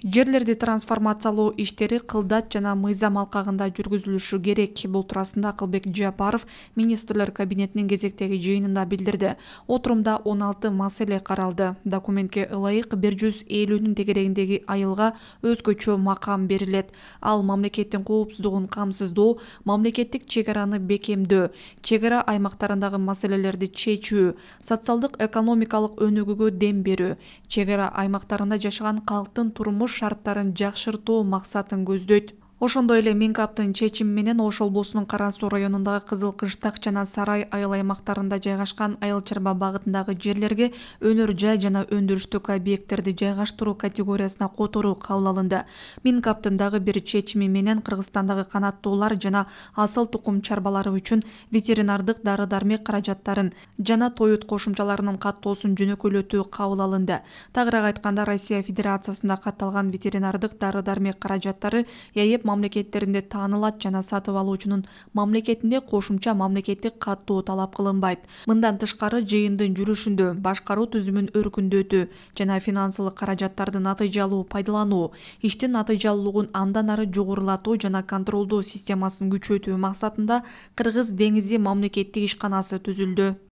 Жерлерди трансформациялоо иштери Кылдат жана Мыйзам алкагында жүргүзүлүшү керек. Бул туурасында Акылбек Жапаров министрлер кабинетинин кезектеги жыйынында билдирди. Отурумда 16 маселе каралды. Документке ылайык 150нин тегерегиндеги айылга өзгөчө макам берилет. Ал мамлекеттин коопсуздугун камсыздоо, мамлекеттик чек араны бекемдөө, чек ара аймактарындагы маселелерди чечүү, социалдык экономикалык өнүгүүгө дем берүү, чек ара аймактарында жашаган калктын турмуш шарттарын жакшыртуу максатын көздөйт. Ошондой эле Минкаптын чечими менен Ош облусунун Кара Суу районундагы Кызыл Кыштак жана Сарай айыл аймактарында жайгашкан айыл чарба багытындагы жерлерге өнөр жай жана өндүрүштүк объекттерди жайгаштыруу категориясына которуу кабыл алынды. Минкаптын дагы бир чечими менен Кыргызстандагы канаттуулар жана асыл тукум чарбалары үчүн ветеринардык дары-дармек каражаттарын жана тоют кошумчаларынын каттоосун жөнөкөйлөтүү кабыл алынды. Тагыраак айтканда, Россия Федерациясында катталган ветеринардык дары-дармек каражаттары ЯЭП мамлекеттеринде таанылат жана сатып алуучунун мамлекетинде кошумча мамлекеттик каттоо талап кылынбайт. Мындан тышкары, жыйындын жүрүшүндө башкаруу түзүмүн өркүндөтүү жана финансылык каражаттарды натыйжалуу пайдалануу, иштин натыйжалуулугун андан ары жогорулатуу жана контролдоо системасын күчөтүү максатында Кыргыз деңизи мамлекеттик ишканасы түзүлдү.